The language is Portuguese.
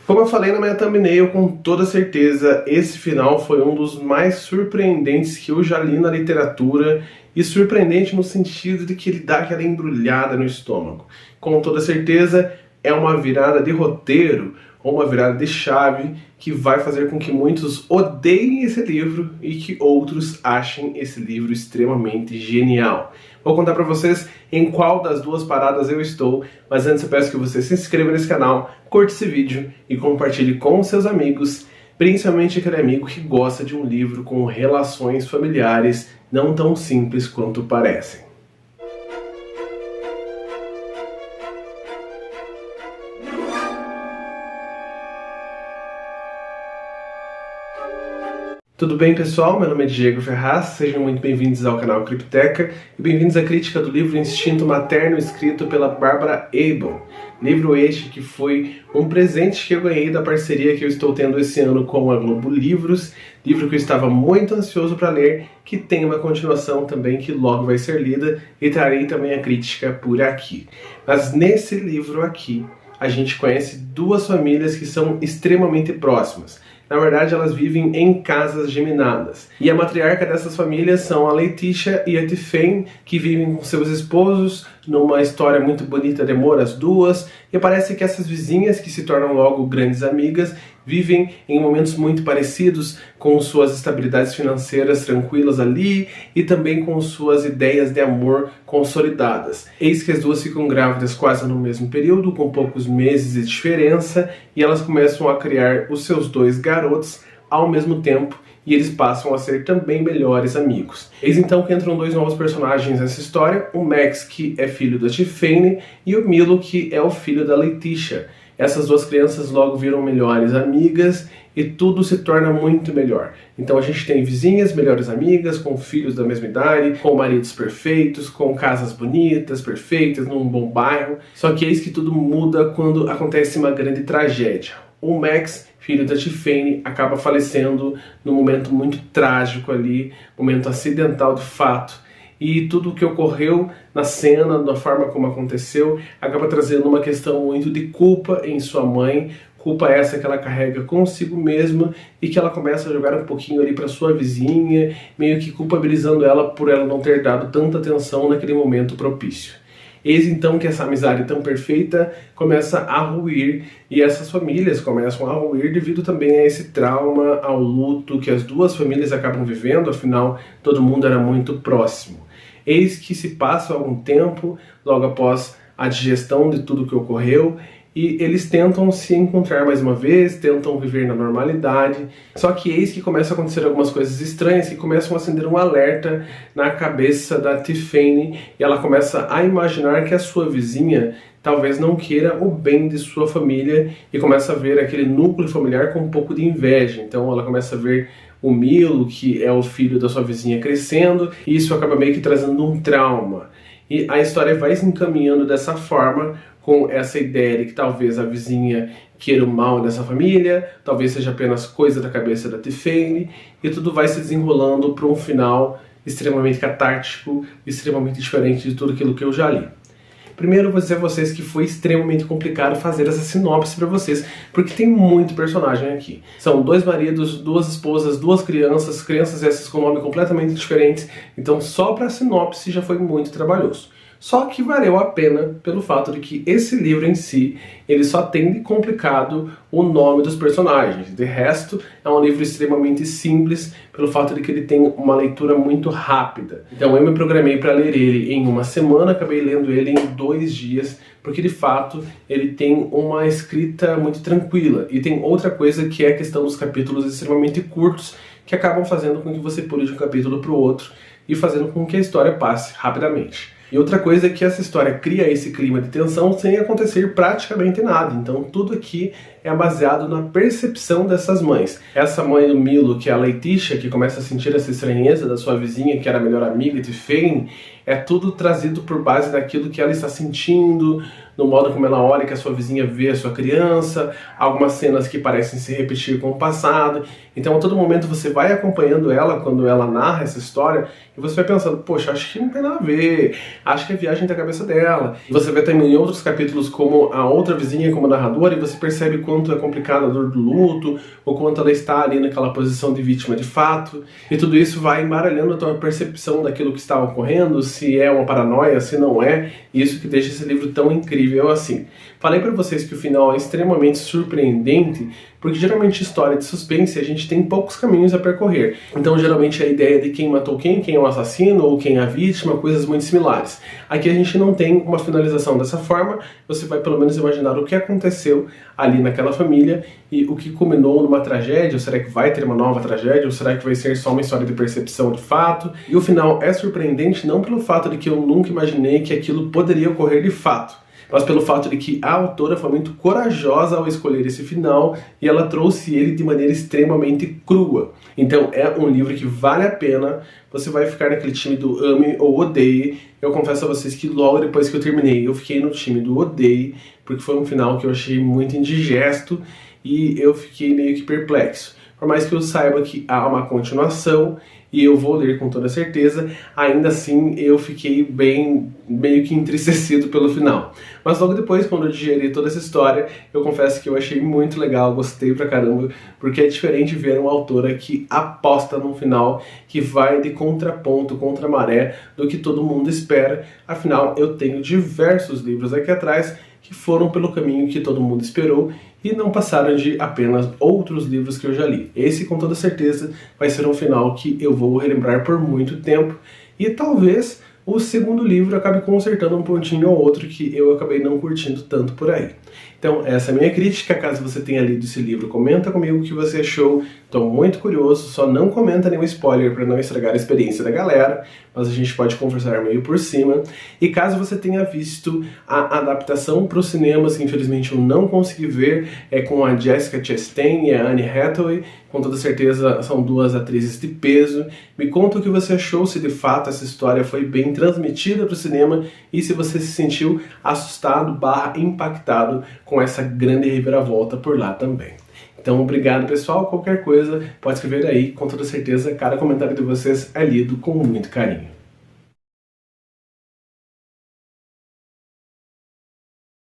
Como eu falei na minha thumbnail, com toda certeza, esse final foi um dos mais surpreendentes que eu já li na literatura, e surpreendente no sentido de que ele dá aquela embrulhada no estômago. Com toda certeza, é uma virada de roteiro, ou uma virada de chave, que vai fazer com que muitos odeiem esse livro e que outros achem esse livro extremamente genial. Vou contar pra vocês em qual das duas paradas eu estou, mas antes eu peço que você se inscreva nesse canal, curte esse vídeo e compartilhe com os seus amigos, principalmente aquele amigo que gosta de um livro com relações familiares não tão simples quanto parecem. Tudo bem, pessoal? Meu nome é Diego Ferraz, sejam muito bem-vindos ao canal Cripteca e bem-vindos à crítica do livro Instinto Materno, escrito pela Barbara Abel. Livro este que foi um presente que eu ganhei da parceria que eu estou tendo esse ano com a Globo Livros, livro que eu estava muito ansioso para ler, que tem uma continuação também que logo vai ser lida, e trarei também a crítica por aqui. Mas nesse livro aqui, a gente conhece duas famílias que são extremamente próximas. Na verdade, elas vivem em casas geminadas. E a matriarca dessas famílias são a Letitia e a Tiffany, que vivem com seus esposos, numa história muito bonita de amor, as duas. E parece que essas vizinhas, que se tornam logo grandes amigas, vivem em momentos muito parecidos, com suas estabilidades financeiras tranquilas ali e também com suas ideias de amor consolidadas. Eis que as duas ficam grávidas quase no mesmo período, com poucos meses de diferença, e elas começam a criar os seus dois garotos ao mesmo tempo, e eles passam a ser também melhores amigos. Eis então que entram dois novos personagens nessa história, o Max, que é filho da Tiffany, e o Milo, que é o filho da Letitia. Essas duas crianças logo viram melhores amigas e tudo se torna muito melhor. Então a gente tem vizinhas, melhores amigas, com filhos da mesma idade, com maridos perfeitos, com casas bonitas, perfeitas, num bom bairro. Só que eis que tudo muda quando acontece uma grande tragédia. O Max, filho da Tiffany, acaba falecendo num momento muito trágico ali, momento acidental de fato. E tudo o que ocorreu na cena, da forma como aconteceu, acaba trazendo uma questão muito de culpa em sua mãe, culpa essa que ela carrega consigo mesma e que ela começa a jogar um pouquinho ali para sua vizinha, meio que culpabilizando ela por ela não ter dado tanta atenção naquele momento propício. Eis então que essa amizade tão perfeita começa a ruir, e essas famílias começam a ruir devido também a esse trauma, ao luto que as duas famílias acabam vivendo, afinal todo mundo era muito próximo. Eis que se passa algum tempo, logo após a digestão de tudo que ocorreu, e eles tentam se encontrar mais uma vez, tentam viver na normalidade, só que eis que começam a acontecer algumas coisas estranhas que começam a acender um alerta na cabeça da Tiffany, e ela começa a imaginar que a sua vizinha talvez não queira o bem de sua família, e começa a ver aquele núcleo familiar com um pouco de inveja. Então ela começa a ver o Milo, que é o filho da sua vizinha, crescendo, e isso acaba meio que trazendo um trauma. E a história vai se encaminhando dessa forma, com essa ideia de que talvez a vizinha queira o mal dessa família, talvez seja apenas coisa da cabeça da Tiffany, e tudo vai se desenrolando para um final extremamente catártico, extremamente diferente de tudo aquilo que eu já li. Primeiro eu vou dizer a vocês que foi extremamente complicado fazer essa sinopse para vocês, porque tem muito personagem aqui. São dois maridos, duas esposas, duas crianças, crianças essas com nomes completamente diferentes, então só para a sinopse já foi muito trabalhoso. Só que valeu a pena pelo fato de que esse livro em si, ele só tem de complicado o nome dos personagens. De resto, é um livro extremamente simples, pelo fato de que ele tem uma leitura muito rápida. Então eu me programei para ler ele em uma semana, acabei lendo ele em 2 dias, porque de fato ele tem uma escrita muito tranquila. E tem outra coisa que é a questão dos capítulos extremamente curtos, que acabam fazendo com que você pule de um capítulo para o outro e fazendo com que a história passe rapidamente. E outra coisa é que essa história cria esse clima de tensão sem acontecer praticamente nada. Então tudo aqui é baseado na percepção dessas mães. Essa mãe do Milo, que é a Letitia, que começa a sentir essa estranheza da sua vizinha, que era a melhor amiga de Tiffany, é tudo trazido por base daquilo que ela está sentindo, no modo como ela olha que a sua vizinha vê a sua criança, algumas cenas que parecem se repetir com o passado. Então a todo momento você vai acompanhando ela quando ela narra essa história e você vai pensando, poxa, acho que não tem nada a ver, acho que é viagem da cabeça dela. E você vê também em outros capítulos como a outra vizinha como narradora e você percebe quanto é complicada a dor do luto, ou quanto ela está ali naquela posição de vítima de fato. E tudo isso vai embaralhando a tua percepção daquilo que está ocorrendo, se é uma paranoia, se não é, e isso que deixa esse livro tão incrível assim. Falei para vocês que o final é extremamente surpreendente, porque geralmente história de suspense a gente tem poucos caminhos a percorrer. Então geralmente a ideia de quem matou quem é o assassino ou quem é a vítima, coisas muito similares. Aqui a gente não tem uma finalização dessa forma, você vai pelo menos imaginar o que aconteceu ali naquela família e o que culminou numa tragédia, ou será que vai ter uma nova tragédia, ou será que vai ser só uma história de percepção de fato? E o final é surpreendente não pelo fato de que eu nunca imaginei que aquilo poderia ocorrer de fato, mas pelo fato de que a autora foi muito corajosa ao escolher esse final e ela trouxe ele de maneira extremamente crua. Então é um livro que vale a pena, você vai ficar naquele time do ame ou odeie. Eu confesso a vocês que logo depois que eu terminei, eu fiquei no time do odeie, porque foi um final que eu achei muito indigesto e eu fiquei meio que perplexo. Por mais que eu saiba que há uma continuação, e eu vou ler com toda certeza, ainda assim eu fiquei meio que entristecido pelo final. Mas logo depois, quando eu digeri toda essa história, eu confesso que eu achei muito legal, gostei pra caramba, porque é diferente ver uma autora que aposta num final que vai de contraponto, contra a maré, do que todo mundo espera. Afinal, eu tenho diversos livros aqui atrás que foram pelo caminho que todo mundo esperou e não passaram de apenas outros livros que eu já li. Esse, com toda certeza, vai ser um final que eu vou relembrar por muito tempo e talvez o segundo livro acabe consertando um pontinho ou outro que eu acabei não curtindo tanto por aí. Então essa é a minha crítica. Caso você tenha lido esse livro, comenta comigo o que você achou. Estou muito curioso, só não comenta nenhum spoiler para não estragar a experiência da galera, mas a gente pode conversar meio por cima. E caso você tenha visto a adaptação para os cinemas, que infelizmente eu não consegui ver, é com a Jessica Chastain e a Anne Hathaway, com toda certeza são duas atrizes de peso. Me conta o que você achou, se de fato essa história foi bem transmitida para o cinema e se você se sentiu assustado / impactado com essa grande reviravolta por lá também. Então, obrigado pessoal, qualquer coisa pode escrever aí, com toda certeza cada comentário de vocês é lido com muito carinho.